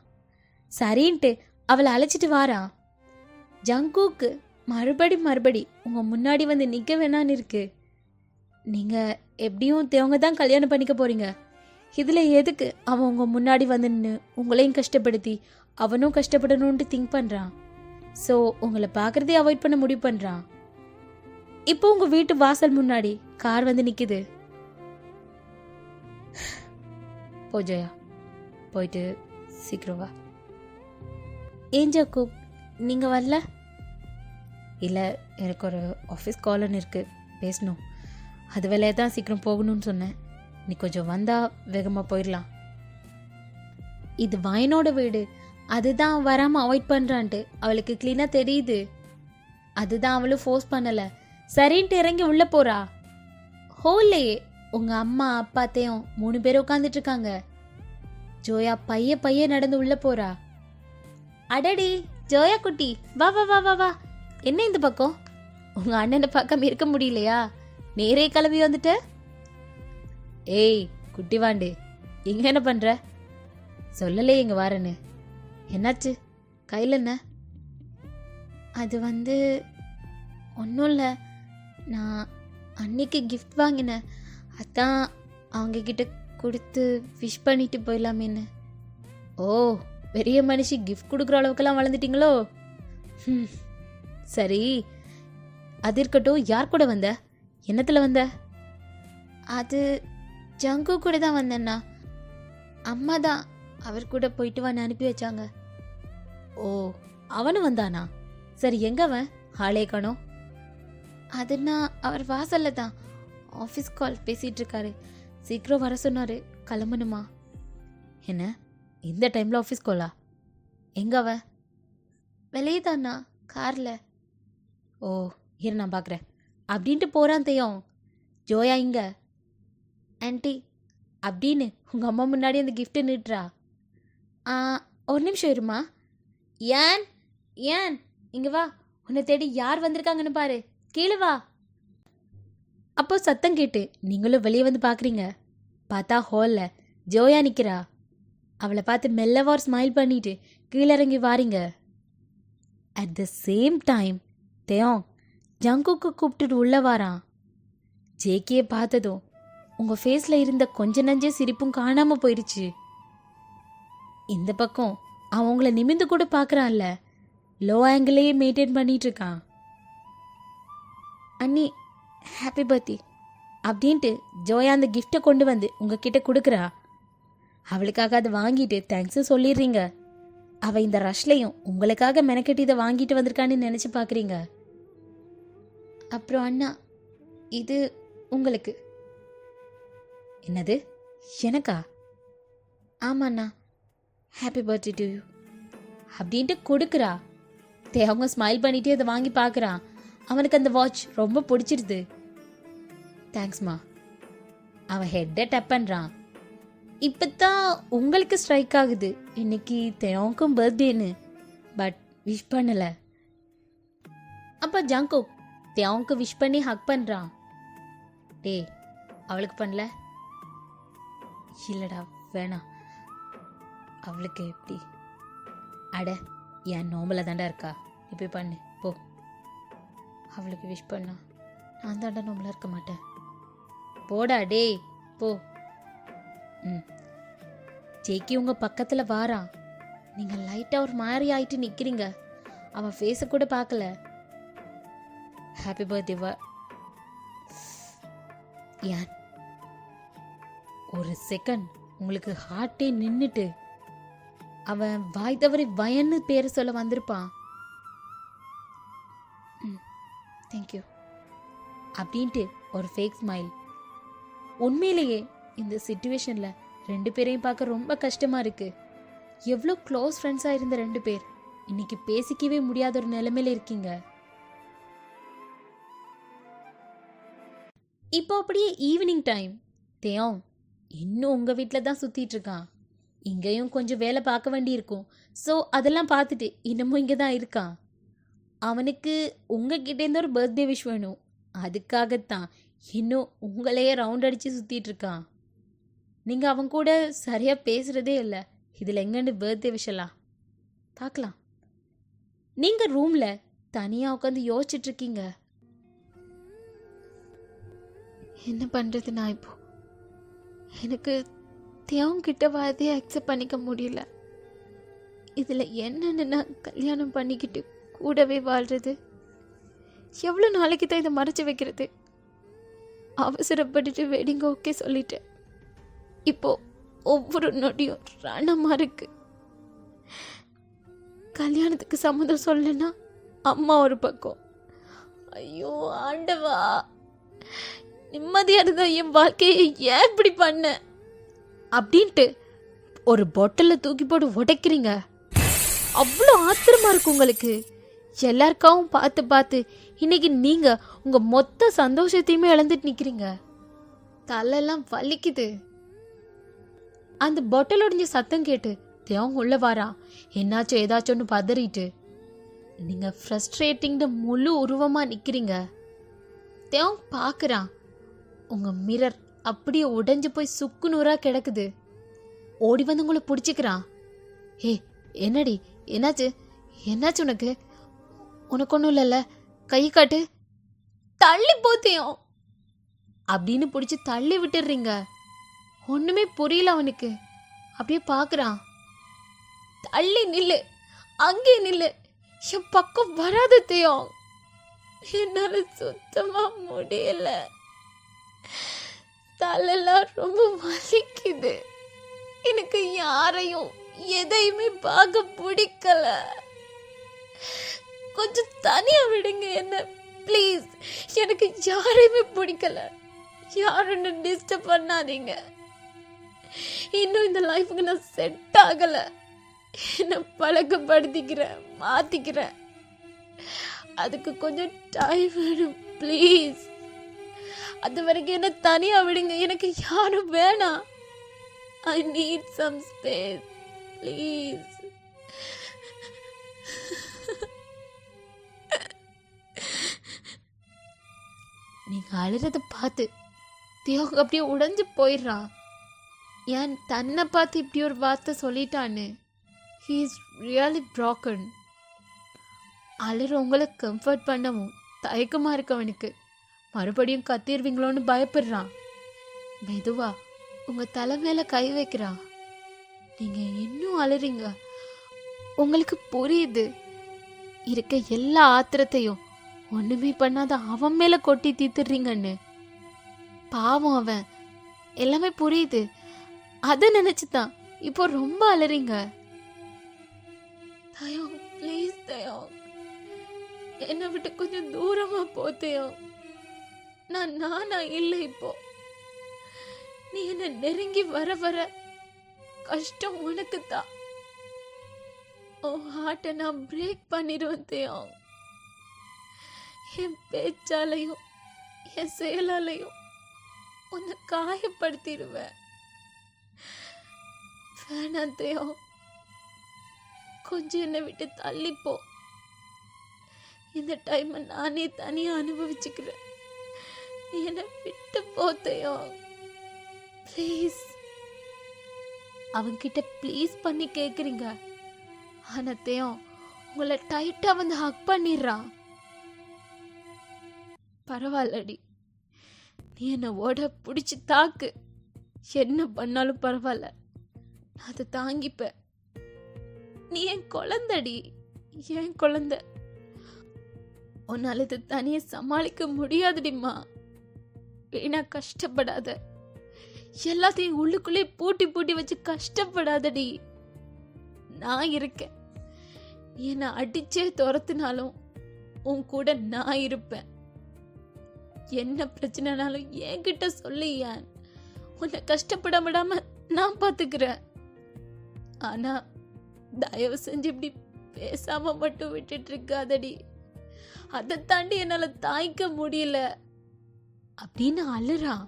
சரின்ட்டு அவளை அழைச்சிட்டு வாரா. ஜங்குக்கு மறுபடி உங்கள் முன்னாடி வந்து நிற்க வேணான்னு இருக்கு. நீங்கள் எப்படியும் தேவங்க தான் கல்யாணம் பண்ணிக்க போகிறீங்க. இதில் எதுக்கு அவன் உங்கள் முன்னாடி வந்து நின்று உங்களையும் கஷ்டப்படுத்தி அவனும் கஷ்டப்படணுன்ட்டு திங்க் பண்ணுறான். ஸோ உங்களை பார்க்குறதே அவாய்ட் பண்ண முடிவு பண்ணுறான். இப்போ உங்கள் வீட்டு வாசல் முன்னாடி கார் வந்து நிற்குது. போ ஜெயா, போயிட்டு சீக்கிரம் வா. ஏன் ஜாக்கூப் நீங்கள் வரல? இல்லை, எனக்கு ஒரு ஆஃபீஸ் காலன்னு இருக்குது, பேசணும். அது வேலையை தான் சீக்கிரம் போகணும்னு சொன்னேன். நீ கொஞ்சம் வந்தால் வேகமாக போயிடலாம். இது வயனோட வீடு, அதுதான் வராமல் அவாய்ட் பண்ணுறான்ட்டு அவளுக்கு க்ளீனாக தெரியுது. அதுதான் அவளும் ஃபோர்ஸ் பண்ணலை. சரின்ட்டு இறங்கி உள்ளே போகிறா. ஹோலே உங்கள் அம்மா அப்பாத்தையும் 3 பேர் உட்காந்துட்டு இருக்காங்க. ஜோயா பைய நடந்து உள்ளே போகிறா. அடடி ஜோயா குட்டி, வா வா வா வா வா. என்ன இந்த பக்கம்? உங்கள் அண்ணனை பார்க்காம இருக்க முடியலையா? நேரே கிளம்பி வந்துட்ட? ஏய் குட்டி வாண்டு, இங்கே என்ன பண்ணுற? சொல்லலே இங்கே வாரன்னு. என்னாச்சு? கையில் என்ன? அது வந்து ஒன்றும் இல்லை, நான் அன்னைக்கு கிஃப்ட் வாங்கினேன், அதான் அவங்கக்கிட்ட கொடுத்து விஷ் பண்ணிட்டு போயிடலாமேன்னு. ஓ, பெரிய மனுஷி கிஃப்ட் கொடுக்குற அளவுக்கெல்லாம் வளர்ந்துட்டீங்களோ? சரி, அது இருக்கட்டும். யார் கூட வந்த? என்னத்தில் வந்த? அது ஜங்கு கூட தான் வந்தேன்னா. அம்மா தான் அவர் கூட போயிட்டு வான்னு அனுப்பி வச்சாங்க. ஓ, அவனும் வந்தானா? சரி, எங்க அவன்? ஆளே காணோம். அதுனா அவர் வாசல்ல தான் ஆஃபீஸ் கால் பேசிட்டு இருக்காரு. சீக்கிரம் வர சொன்னாரு, கிளம்பணுமா? என்ன இந்த டைம்ல ஆஃபீஸ் காலா? எங்க அவன்? வெளியே தானா, கார்ல. ஓ, இரு நான் பார்க்குறேன் அப்படின்ட்டு போகிறான் தெய்யம். ஜோயா இங்க ஆன்ட்டி அப்படின்னு உங்கள் அம்மா முன்னாடி அந்த கிஃப்ட்டு நீட்டுறா. ஒரு நிமிஷம் இருமா. ஏன் ஏன் இங்கே வா, உன்னை தேடி யார் வந்திருக்காங்கன்னு பாரு, கீழே வா. அப்போ சத்தம் கேட்டு நீங்களும் வெளியே வந்து பார்க்குறீங்க. பார்த்தா ஹாலில் ஜோயா நிற்கிறா. அவளை பார்த்து மெல்லவா ஒரு ஸ்மைல் பண்ணிட்டு கீழே இறங்கி வாரீங்க. அட் த சேம் டைம் தேயோங் ஜங்குக்கு கூப்பிட்டுட்டு உள்ளே வாரான். ஜேக்கியை பார்த்ததும் உங்கள் ஃபேஸில் இருந்த கொஞ்ச நஞ்ச சிரிப்பும் காணாமல் போயிடுச்சு. இந்த பக்கம் அவன் உங்களை நிமிந்து கூட பார்க்குறான்ல, லோ ஆங்கிளையே மெயின்டைன் பண்ணிட்டு இருக்கான். அண்ணி ஹாப்பி பர்த்டே அப்படின்ட்டு ஜோயா அந்த கிஃப்டை கொண்டு வந்து உங்ககிட்ட கொடுக்குறா. அவளுக்காக அதை வாங்கிட்டு தேங்க்ஸும் சொல்லிடுறீங்க. அவள் இந்த ரஷ்லையும் உங்களுக்காக மெனக்கெட்டு இதை வாங்கிட்டு வந்திருக்கான்னு நினச்சி பார்க்குறீங்க. அப்புறம் அண்ணா, இது உங்களுக்கு. என்னது, எனக்கா? ஆமாண்ணா, ஹாப்பி பர்த்டே டு யூ அப்படின்ட்டு கொடுக்குறா. அவங்க ஸ்மைல் பண்ணிட்டு அதை வாங்கி பார்க்குறான். அவனுக்கு அந்த வாட்ச் ரொம்ப பிடிச்சிருது. தேங்க்ஸ்மா. அவன் ஹெட்டை டப் பண்ணுறான். இப்போ தான் உங்களுக்கு ஸ்ட்ரைக் ஆகுது இன்னைக்கு தேவனுக்கும் பர்த்டேன்னு, பட் விஷ் பண்ணலை. அப்போ ஜங்கு தேவனுக்கு விஷ் பண்ணி ஹக் பண்ணுறான். டே, அவளுக்கு பண்ணல? இல்லைடா, வேணாம். அவளுக்கு எப்படி? அட, என் நார்மலாக தாண்டா இருக்கா, நீ போய் பண்ணு போ. அவளுக்கு விஷ் பண்ணா நான் தாண்டா நார்மலாக இருக்க மாட்டேன். போடா டே, போ. ஜேக்கி உங்கள் பக்கத்தில் வாரான். நீங்கள் லைட்டாக ஒரு மாதிரி ஆயிட்டு நிற்கிறீங்க. அவன் ஃபேஸை கூட பார்க்கல. ஹாப்பி பர்த்டே வா. ஏன் ஒரு செகண்ட் உங்களுக்கு ஹார்ட்டே நின்றுட்டு அவன் வாய் தவறி வயன்னு பேரை சொல்ல வந்திருப்பான். தேங்க்யூ அப்படின்ட்டு ஒரு ஃபேக் ஸ்மைல். உண்மையிலேயே இந்த சிச்சுவேஷனில் 2 பேரையும் பார்க்க ரொம்ப கஷ்டமாக இருக்குது. எவ்வளோ க்ளோஸ் ஃப்ரெண்ட்ஸாக இருந்த 2 பேர் இன்னைக்கு பேசிக்கவே முடியாத ஒரு நிலைமையில இருக்கீங்க. இப்போ அப்படியே ஈவினிங் டைம். தேயோங் இன்னும் உங்கள் வீட்டில் தான் சுற்றிட்டு இருக்கான். இங்கேயும் கொஞ்சம் வேலை பார்க்க வேண்டி இருக்கும். ஸோ அதெல்லாம் பார்த்துட்டு இன்னமும் இங்கே தான் இருக்கான். அவனுக்கு உங்ககிட்டேருந்து ஒரு பர்த்டே விஷ் வேணும். அதுக்காகத்தான் இன்னும் உங்களையே ரவுண்ட் அடித்து சுற்றிட்டு இருக்கான். நீங்கள் அவன் கூட சரியாக பேசுகிறதே இல்லை. இதில் எங்கன்னு பர்த்டே விஷலாம் பார்க்கலாம். நீங்கள் ரூமில் தனியாக உட்காந்து யோசிச்சுட்ருக்கீங்க. என்ன பண்ணுறது நான் இப்போ? எனக்கு தேவங்கிட்ட வார்த்தையை அக்செப்ட் பண்ணிக்க முடியல. இதில் என்னென்னு நான் கல்யாணம் பண்ணிக்கிட்டு கூடவே வாழ்கிறது? எவ்வளோ நாளைக்கு தான் இதை மறைச்சி வைக்கிறது? அவசரப்பட்டுட்டு வெட்டிங்க ஓகே சொல்லிட்டேன். இப்போ ஒவ்வொரு நொடியும் ரணமாக இருக்கு. கல்யாணத்துக்கு சம்மதம் சொல்லனா அம்மா ஒரு பக்கம். ஐயோ ஆண்டவா, நிம்மதியாக இருந்த என் வாழ்க்கையை ஏன் இப்படி பண்ண அப்படின்ட்டு ஒரு பொட்டலில் தூக்கி போட்டு உடைக்கிறீங்க. அவ்வளோ ஆத்திரமா இருக்கு உங்களுக்கு. எல்லாருக்காவும் பார்த்து பார்த்து இன்னைக்கு நீங்க உங்க மொத்த சந்தோஷத்தையுமே இழந்துட்டு நிக்கிறீங்க. தலையெல்லாம் வலிக்குது. அந்த பொட்டல் உடைஞ்ச சத்தம் கேட்டு தேவன் உள்ள வாரா. என்னாச்சும் ஏதாச்சும்னு பதறிட்டு நீங்க ஃப்ரஸ்ட்ரேட்டிங்னு முழு உருவமா நிக்கிறீங்க. தேவன் பார்க்குறான். உங்க மிரர் அப்படியே உடைஞ்சு போய் சுக்கு நூறா கிடக்குது. ஓடி வந்து உங்களை பிடிச்சிக்கிறான். ஏ என்னடி, என்னாச்சு என்னாச்சு உனக்கு? உனக்கு ஒன்றும் இல்லைல்ல, கை காட்டு, தள்ளி போத்தியும் அப்படின்னு பிடிச்சி தள்ளி விட்டுடுறீங்க. ஒன்றுமே புரியல அவனுக்கு. அப்படியே பார்க்குறான். தள்ளி நில்லு, அங்கே நில்லு, என் பக்கம் வராத தேயும். என்னால் சுத்தமாக முடியல. தலையெல்லாம் ரொம்ப வலிக்குது. எனக்கு யாரையும் எதையுமே பார்க்க பிடிக்கல. கொஞ்சம் தனியா விடுங்க என்ன ப்ளீஸ். எனக்கு யாரையுமே பிடிக்கல. யாருன்னு டிஸ்டர்ப் பண்ணாதீங்க. இன்னும் இந்த லைஃபுக்கு நான் செட் ஆகல. என்ன பழக்கப்படுத்திக்கிறேன், மாத்திக்கிறேன். அதுக்கு கொஞ்சம் டைம் வேணும் ப்ளீஸ். அது வரைக்கும் என்ன தனியா விடுங்க. எனக்கு யாரும் வேணாம். I need some space, please. நீங்க அழுறத பார்த்து தியோக அப்படியே உடைஞ்சு போயிடுறான். ஏன் தன்னை பார்த்து இப்படி ஒரு வார்த்தை சொல்லிட்டான்னு. He is really broken. அழுறவங்களை கம்ஃபர்ட் பண்ணவும் தயக்கமா இருக்கு அவனுக்கு. மறுபடியும் கத்திடுவீங்களோன்னு பயப்படுறான். மெதுவா உங்க தலை மேல கை வைக்கிறான். நீங்க இன்னும் அழுறீங்க. உங்களுக்கு புரியுது. இருக்க எல்லா ஆத்திரத்தையும் ஒண்ணுமே பண்ணாத அவன் மேல கொட்டி தீத்துறீங்கன்னு. பாவம் அவன். எல்லாமே புரியுது. அதை நினைச்சுதான் இப்போ ரொம்ப அழுறீங்க. தயம் ப்ளீஸ் தயம், என்னை விட்டு கொஞ்சம் தூரமா போத்தையும். நானா இல்லை இப்போ. நீ என்ன நெருங்கி வர வர கஷ்டம் உனக்கு தான். உன் ஹார்ட்டை நான் பிரேக் பண்ணிடுவேன் தேயும். என் பேச்சாலையும் என் செயலாலையும் உன்னை காயப்படுத்திடுவேன். வேணாம் தேயும், கொஞ்சம் என்னை விட்டு தள்ளிப்போ. இந்த டைமை நானே தனியா அனுபவிச்சுக்கிறேன். நீ என்னை விட்டு போத்தையும் ப்ளீஸ். அவன்கிட்ட ப்ளீஸ் பண்ணி கேட்குறீங்க. ஆனா தேயும் உங்களை டைட்டா வந்து ஹக் பண்ணிடுறான். பரவாயில்லடி, நீ என்னை ஓட பிடிச்சி தாக்கு. என்ன பண்ணாலும் பரவாயில்ல, நான் அதை தாங்கிப்பேன். நீ என் குழந்தடி, என் குழந்தை. உன்னால இதை தனியை சமாளிக்க முடியாதுடிம்மா. வீணா கஷ்டப்படாத. எல்லாத்தையும் உள்ளுக்குள்ளே பூட்டி பூட்டி வச்சு கஷ்டப்படாதடி. நான் இருக்கேன். நீ என்னை அடிச்சே துரத்துனாலும் உன் கூட நான் இருப்பேன். என்ன பிரச்சனைனாலும் என்கிட்ட சொல்லியான். உன்னை கஷ்டப்பட விடாம நான் பாத்துக்கிறேன். ஆனா தயவு செஞ்சு இப்படி பேசாம மட்டும் விட்டுட்டு இருக்காதடி. அதை தாண்டி என்னால தாய்க்க முடியல அப்படின்னு அழுறான்.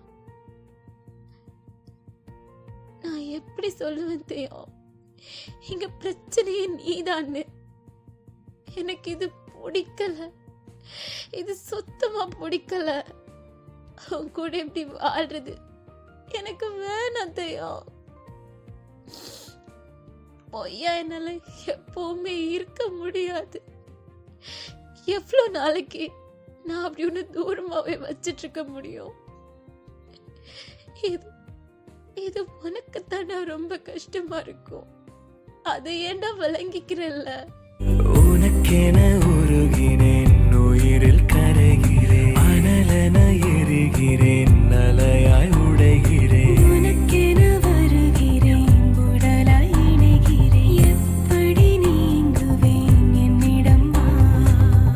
நான் எப்படி சொல்லுவேன் தெரியும், இங்க பிரச்சனையே நீதான்னு. எனக்கு இது பிடிக்கல, இது சுத்தமா பிடிக்கல. அவன் கூட இப்படி வாழ்றது எனக்கு வேணாம் தெரியும். பொய்யா என்னால எப்பவுமே இருக்க முடியாது. எவ்வளோ நாளைக்கு நான் அப்படி ஒன்று தூரமாவே வச்சிட்டு இருக்க முடியும்? இது இது உனக்குத்தானே ரொம்ப கஷ்டமா இருக்கும். அதை ஏன்டா விளங்கிக்கிறல்ல? உனக்கென உருகினேன், உயிரில் கரைகிறேன், அனலென எரிகிறேன், அலையாய் உடைகிறேன். உனக்கென வருகிறேன், உடலாய் இணைகிறேன், எப்படி நீங்குவேன் என்னிடம் வா.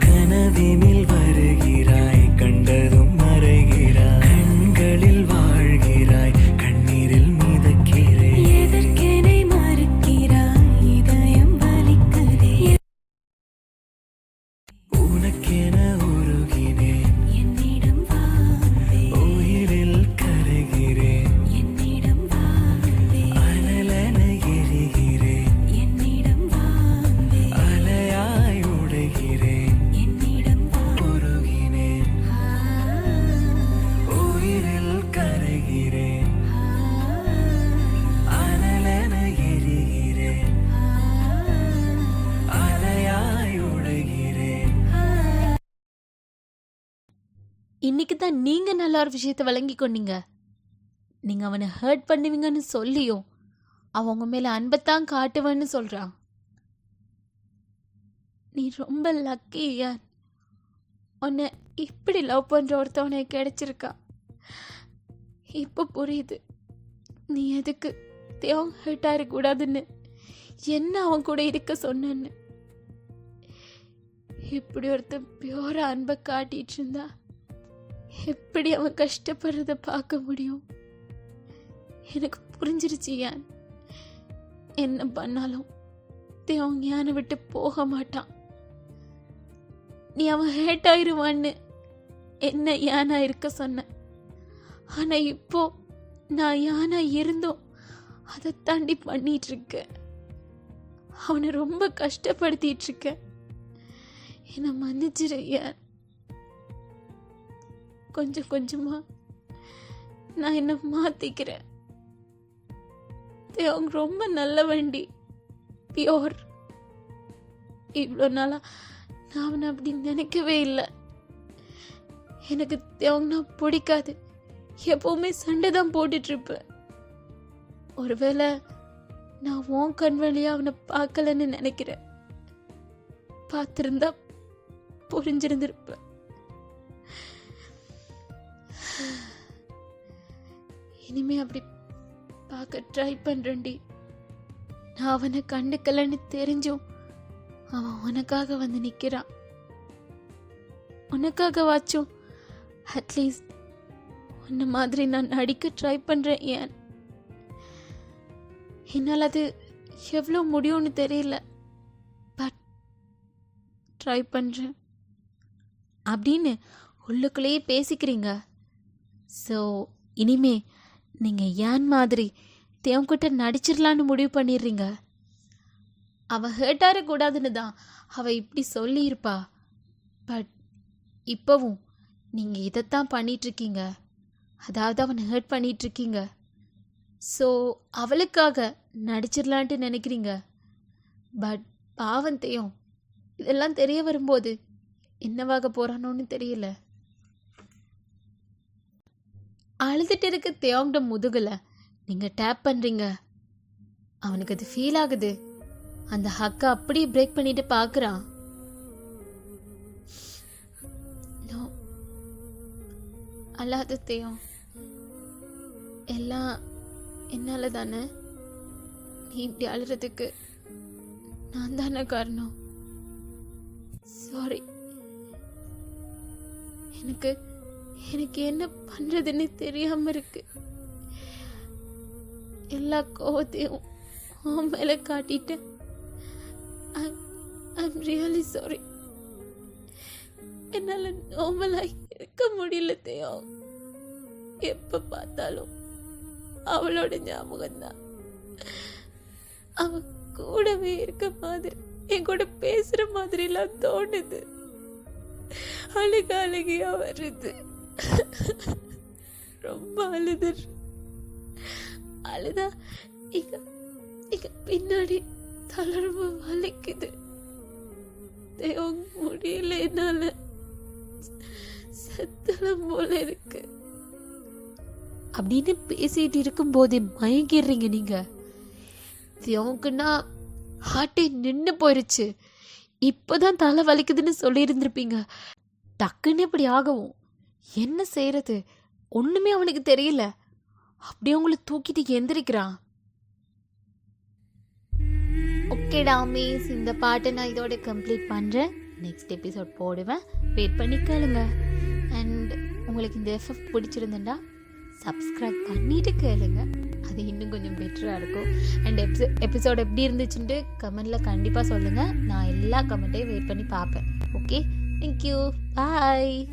கனவினில் வருகிறாய், கண்டதும் மறைகிறாய், கண்களில் வாழ்கிறாய், கண்ணீரில் மிதக்கிறேன். எதற்கெனை மறுக்கிறாய், இதயம் வலிக்குதே. உனக்கென உருகினேன், என்னிடம் வா. உயிரில் கரைகிறேன், என்னிடம் வா. அனலென எரிகிறேன், என்னிடம் வா. அலையாய் உடைகிறேன், என்னிடம் வா. உருகினேன், உயிரில் கரைகிறேன், அனலென எரிகிறேன், அலையாய் உடைகிறேன். இன்னைக்கு தான் நீங்க நல்ல ஒரு விஷயத்த விளங்கி கொண்டீங்க. நீங்க அவனை ஹர்ட் பண்ணுவீங்கன்னு சொல்லியும் அவன் உங்க மேல அன்பைத்தான் காட்டுவேன்னு சொல்றான். நீ ரொம்ப லக்கி யார். உன்னை இப்படி லவ் பண்ற ஒருத்தவனை கிடைச்சிருக்கா. இப்போ புரியுது நீ எதுக்கு தேவன் ஹர்ட் ஆகக்கூடாதுன்னு என்ன அவன் கூட இருக்க சொன்னேன்னு. இப்படி ஒருத்தன் பியூரா அன்பை காட்டிட்டு இருந்தா எப்படி அவன் கஷ்டப்படுறத பார்க்க முடியும்? எனக்கு புரிஞ்சிருச்சு யான். என்ன பண்ணாலும் தேவன் யானை விட்டு போக மாட்டான். நீ அவன் ஹேட் ஆயிருவான்னு என்ன யானா இருக்க சொன்ன. ஆனா இப்போ நான் யானா இருந்தோம் அதை தாண்டி பண்ணிட்டு இருக்கேன். அவனை ரொம்ப கஷ்டப்படுத்திட்டு இருக்கேன். என்னை மன்னிச்சிரு யான். கொஞ்சம் கொஞ்சமா நான் என்ன மாத்திக்கிறேன். தேவன் ரொம்ப நல்ல வண்டி, பியோர். இவ்வளோ நாளா நான் அவனை அப்படி நினைக்கவே இல்லை. எனக்கு தேவன்னா பிடிக்காது. எப்பவுமே சண்டை தான் போட்டுட்டு இருப்பேன். ஒருவேளை நான் உன் கண் வழியா அவனை பார்க்கலன்னு நினைக்கிறேன். பார்த்திருந்தா புரிஞ்சிருந்திருப்பேன். இனிமே அப்படி பார்க்க ட்ரை பண்றேன்டி. நான் அவனை கண்டுக்கலன்னு தெரிஞ்சும் அவன் உனக்காக வந்து நிக்கிறான். உனக்காக வாச்சும் அட்லீஸ்ட் உன்ன மாதிரி நான் நடிக்க ட்ரை பண்றேன். ஏன் என்னால் அது எவ்வளோ முடியும்னு தெரியல, பட் ட்ரை பண்றேன் அப்படின்னு உள்ளுக்குள்ளேயே பேசிக்கிறீங்க. ஸோ இனிமே நீங்கள் ஏன் மாதிரி தேவன்கிட்ட நடிச்சிடலான்னு முடிவு பண்ணிடுறீங்க. அவள் ஹர்ட் ஆகக்கூடாதுன்னு தான் அவள் இப்படி சொல்லியிருப்பா. பட் இப்போவும் நீங்கள் இதைத்தான் பண்ணிகிட்ருக்கீங்க. அதாவது அவனை ஹர்ட் பண்ணிகிட்ருக்கீங்க. ஸோ அவளுக்காக நடிச்சிடலான்ட்டு நினைக்கிறீங்க. பட் பாவம் தேயும் இதெல்லாம் தெரிய வரும்போது என்னவாக போகிறானோன்னு தெரியல. அழுதுட்டு இருக்க தேவங்கிட்ட முதுகுல நீங்கள் டேப் பண்ணுறீங்க. அவனுக்கு அது ஃபீல் ஆகுது. அந்த ஹக்கை அப்படியே பிரேக் பண்ணிட்டு பார்க்குறான். நோ, அல்லாத தேவம், எல்லாம் என்னால தானே. நீ இப்படி அழுறதுக்கு நான் தானே காரணம். சாரி. எனக்கு எனக்கு என்ன பண்றதுன்னு தெரியாம இருக்கு. எல்லா கோவத்தையும் உன் மேல காட்டிட்டேன். I'm really sorry. என்னால நார்மலா இருக்க முடியல தேவா. எப்ப பார்த்தாலும் அவளோட ஞாபகம் தான். அவ கூடவே இருக்க மாதிரி, என் கூட பேசுற மாதிரி எல்லாம் தோணுது. அழுகையா வருது. ரொம்ப அழுதா இங்க பின்னாடி தளர்வு வலிக்குது. முடியல, என்னால செத்தலம் போல இருக்கு அப்படின்னு பேசிட்டு இருக்கும் போதே மயங்கிடுறீங்க நீங்க. தேவக்குன்னா ஹார்ட்டே நின்று போயிருச்சு. இப்போதான் தலை வலிக்குதுன்னு சொல்லி இருந்திருப்பீங்க. டக்குன்னு இப்படி ஆகவும் என்ன செய்யறது? ஒண்ணுமே அவனுக்கு தெரியல. அப்படியே உங்களை தூக்கிட்டு எந்திரிக்கிறான். ஓகேடா மிஸ், இந்த பாட்டை நான் இதோட கம்ப்ளீட் பண்ணுறேன். நெக்ஸ்ட் எபிசோட் போடுவேன், வெயிட் பண்ணி கேளுங்க. அண்ட் உங்களுக்கு இந்த எஃப்எஃப் பிடிச்சிருந்தா சப்ஸ்கிரைப் பண்ணிட்டு கேளுங்க, அது இன்னும் கொஞ்சம் பெட்டராக இருக்கும். அண்ட் எபிசோட் எப்படி இருந்துச்சுன்ட்டு கமெண்டில் கண்டிப்பாக சொல்லுங்கள். நான் எல்லா கமெண்ட்டையும் வெயிட் பண்ணி பார்ப்பேன். ஓகே, தேங்க்யூ, பாய்.